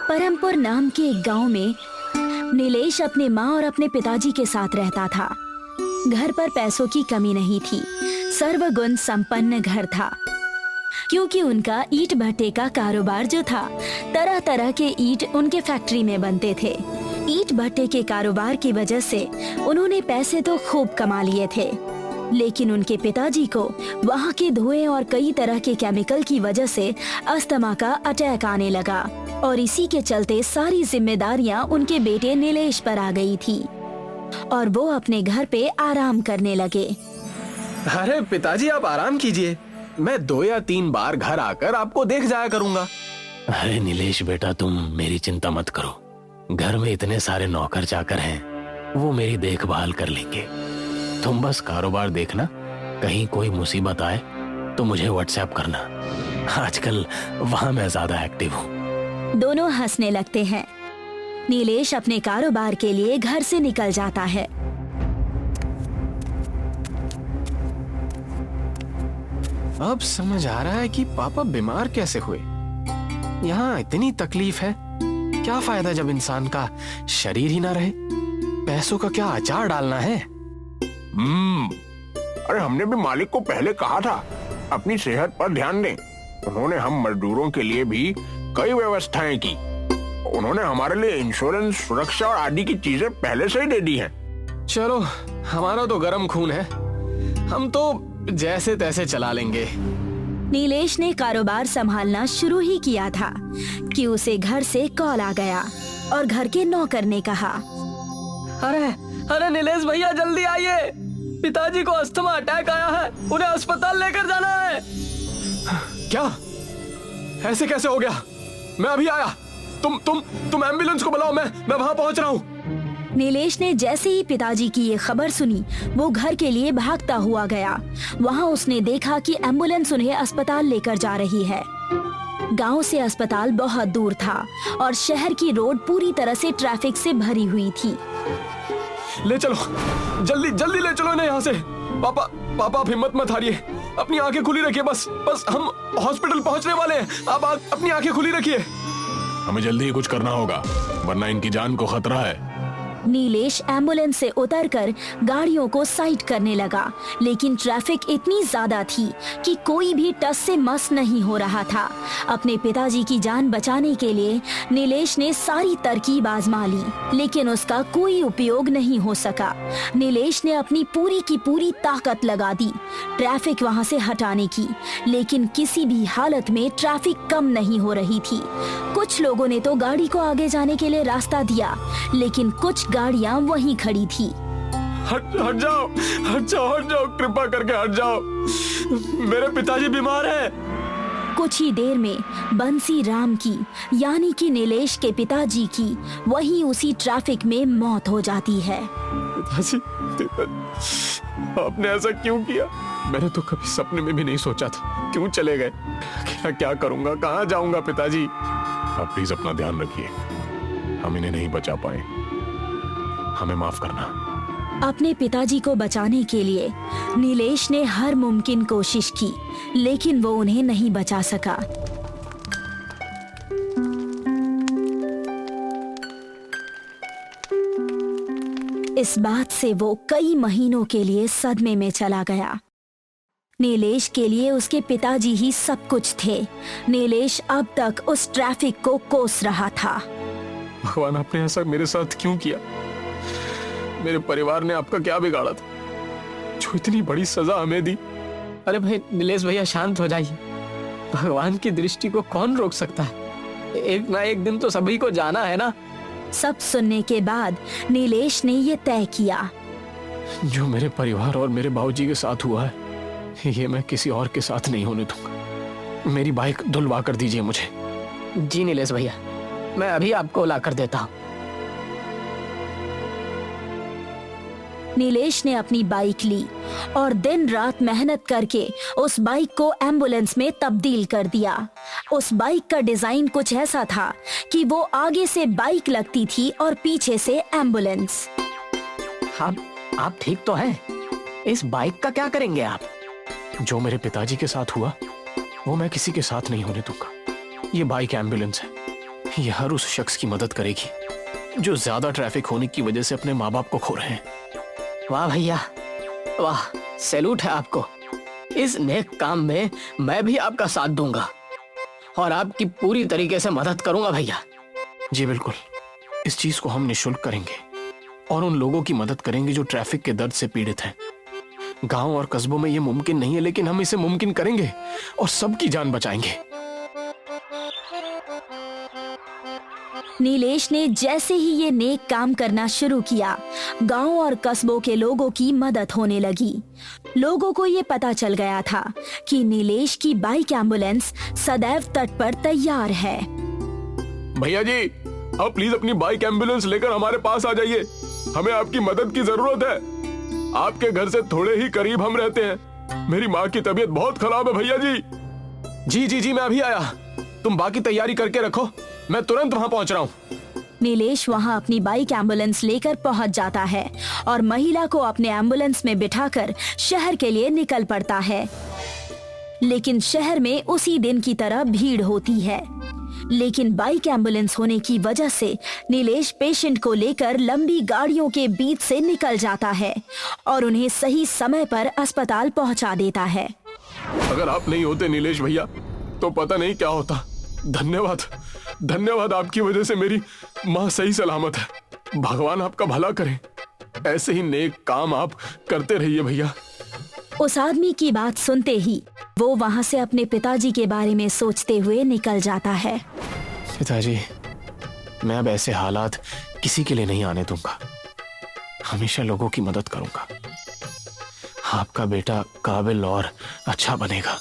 परमपुर नाम के एक गांव में नीलेश अपने माँ और अपने पिताजी के साथ रहता था। घर पर पैसों की कमी नहीं थी, सर्वगुण संपन्न घर था, क्योंकि उनका ईंट भट्टे का कारोबार जो था, तरह तरह के ईंट उनके फैक्ट्री में बनते थे। ईंट भट्टे के कारोबार की वजह से उन्होंने पैसे तो खूब कमा लिए थे, लेकिन उनके पिताजी को वहाँ के धुएं और कई तरह के केमिकल की वजह से अस्थमा का अटैक आने लगा और इसी के चलते सारी जिम्मेदारियां उनके बेटे नीलेश पर आ गई थी और वो अपने घर पे आराम करने लगे। अरे पिताजी, आप आराम कीजिए, मैं 2 या 3 बार घर आकर आपको देख जाया करूंगा। अरे नीलेश बेटा, तुम मेरी चिंता मत करो। घर में इतने सारे नौकर चाकर हैं, वो मेरी देखभाल कर लेंगे। तुम बस कारोबार देखना, कहीं कोई मुसीबत आए तो मुझे व्हाट्सएप करना। आजकल वहाँ मैं ज्यादा एक्टिव हूँ। दोनों हंसने लगते हैं। नीलेश अपने कारोबार के लिए घर से निकल जाता है। अब समझ आ रहा है कि पापा बीमार कैसे हुए। यहाँ इतनी तकलीफ है, क्या फायदा जब इंसान का शरीर ही ना रहे। पैसों का क्या अचार डालना है। अरे हमने भी मालिक को पहले कहा था अपनी सेहत पर ध्यान दें। उन्होंने हम मजदूरों के लिए भी कई व्यवस्थाएं की। उन्होंने हमारे लिए इंश्योरेंस, सुरक्षा और आदि की चीजें पहले से ही दे दी हैं। चलो, हमारा तो गर्म खून है, हम तो जैसे तैसे चला लेंगे। नीलेश ने कारोबार संभालना शुरू ही किया था कि उसे घर से कॉल आ गया और घर के नौकर ने कहा, अरे नीलेश भैया, जल्दी आइए, पिताजी को अस्थमा अटैक आया है, उन्हें अस्पताल लेकर जाना है। क्या? ऐसे कैसे हो गया? मैं अभी आया। तुम एम्बुलेंस को बुलाओ, मैं वहां पहुंच रहा हूँ। नीलेश ने जैसे ही पिताजी की ये खबर सुनी, वो घर के लिए भागता हुआ गया। वहाँ उसने देखा कि एम्बुलेंस उन्हें अस्पताल लेकर जा रही है। गांव से अस्पताल बहुत दूर था और शहर की रोड पूरी तरह से ट्रैफिक से भरी हुई थी। ले चलो, जल्दी ले चलो इन्हें यहाँ से। पापा आप हिम्मत मत हारिए, अपनी आंखें खुली रखिए। बस हम हॉस्पिटल पहुँचने वाले हैं। आप अपनी आंखें खुली रखिए। हमें जल्दी ही कुछ करना होगा, वरना इनकी जान को खतरा है। नीलेश एम्बुलेंस से उतरकर गाड़ियों को साइड करने लगा, लेकिन ट्रैफिक इतनी ज्यादा थी कि कोई भी टस से मस नहीं हो रहा था। अपने पिताजी की जान बचाने के लिए नीलेश ने सारी तरकीब आजमा ली, लेकिन उसका कोई उपयोग नहीं हो सका। नीलेश ने अपनी पूरी की पूरी ताकत लगा दी ट्रैफिक वहां से हटाने की, लेकिन किसी भी हालत में ट्रैफिक कम नहीं हो रही थी। कुछ लोगों ने तो गाड़ी को आगे जाने के लिए रास्ता दिया, लेकिन कुछ गाड़ियां वहीं खड़ी थी। हट जाओ, कृपा करके हट जाओ, मेरे पिताजी बीमार हैं। कुछ ही देर में बंसी राम की, यानी कि नीलेश के पिताजी की, वहीं उसी ट्रैफिक में मौत हो जाती है। पिताजी, आपने ऐसा क्यों किया? मैंने तो कभी सपने में भी नहीं सोचा था। क्यों चले गए? क्या करूंगा, कहाँ जाऊंगा पिताजी? आप प्लीज अपना ध्यान रखिए, हम इन्हें नहीं बचा पाए, हमें माफ करना। अपने पिताजी को बचाने के लिए नीलेश ने हर मुमकिन कोशिश की, लेकिन वो उन्हें नहीं बचा सका। इस बात से वो कई महीनों के लिए सदमे में चला गया। नीलेश के लिए उसके पिताजी ही सब कुछ थे। नीलेश अब तक उस ट्रैफिक को कोस रहा था। भगवान, आपने ऐसा मेरे साथ क्यों किया? मेरे परिवार ने आपका क्या बिगाड़ा था जो इतनी बड़ी सजा हमें दी? अरे भाई नीलेश भैया, शांत हो जाइए। भगवान की दृष्टि को कौन रोक सकता है? एक ना एक दिन तो सभी को जाना है ना। सब सुनने के बाद नीलेश ने ये तय किया, जो मेरे परिवार और मेरे बाबूजी के साथ हुआ है, ये मैं किसी और के साथ नहीं होने दूंगा। मेरी बाइक धुलवा कर दीजिए मुझे। जी नीलेश भैया, मैं अभी आपको ला कर देता हूँ। नीलेश ने अपनी बाइक ली और दिन रात मेहनत करके उस बाइक को एम्बुलेंस में तब्दील कर दिया। उस बाइक का डिजाइन कुछ ऐसा था कि वो आगे से बाइक लगती थी और पीछे से एम्बुलेंस। आप ठीक तो हैं? इस बाइक का क्या करेंगे आप? जो मेरे पिताजी के साथ हुआ, वो मैं किसी के साथ नहीं होने दूंगा। ये बाइक एम्बुलेंस है, ये हर उस शख्स की मदद करेगी जो ज्यादा ट्रैफिक होने की वजह से अपने माँ बाप को खो रहे हैं। वाह भैया वाह, सैल्यूट है आपको। इस नेक काम में मैं भी आपका साथ दूंगा और आपकी पूरी तरीके से मदद करूंगा भैया। जी बिल्कुल, इस चीज को हम निशुल्क करेंगे और उन लोगों की मदद करेंगे जो ट्रैफिक के दर्द से पीड़ित हैं। गांव और कस्बों में ये मुमकिन नहीं है, लेकिन हम इसे मुमकिन करेंगे और सबकी जान बचाएंगे। नीलेश ने जैसे ही ये नेक काम करना शुरू किया, गांव और कस्बों के लोगों की मदद होने लगी। लोगों को ये पता चल गया था कि नीलेश की बाइक एम्बुलेंस सदैव तट पर तैयार है। भैया जी, आप प्लीज अपनी बाइक एम्बुलेंस लेकर हमारे पास आ जाइए, हमें आपकी मदद की जरूरत है। आपके घर से थोड़े ही करीब हम रहते हैं। मेरी माँ की तबीयत बहुत खराब है भैया जी। जी जी जी, मैं अभी आया, तुम बाकी तैयारी करके रखो, मैं तुरंत वहां पहुंच रहा हूँ। नीलेश वहां अपनी बाइक एम्बुलेंस लेकर पहुंच जाता है और महिला को अपने एम्बुलेंस में बिठाकर शहर के लिए निकल पड़ता है। लेकिन शहर में उसी दिन की तरह भीड़ होती है, लेकिन बाइक एम्बुलेंस होने की वजह से नीलेश पेशेंट को लेकर लंबी गाड़ियों के बीच से निकल जाता है और उन्हें सही समय पर अस्पताल पहुंचा देता है। अगर आप नहीं होते नीलेश भैया तो पता नहीं क्या होता। धन्यवाद, धन्यवाद, आपकी वजह से मेरी माँ सही सलामत है। भगवान आपका भला करे, ऐसे ही नेक काम आप करते रहिए भैया। उस आदमी की बात सुनते ही वो वहां से अपने पिताजी के बारे में सोचते हुए निकल जाता है। पिताजी, मैं अब ऐसे हालात किसी के लिए नहीं आने दूंगा, हमेशा लोगों की मदद करूंगा। आपका बेटा काबिल और अच्छा बनेगा।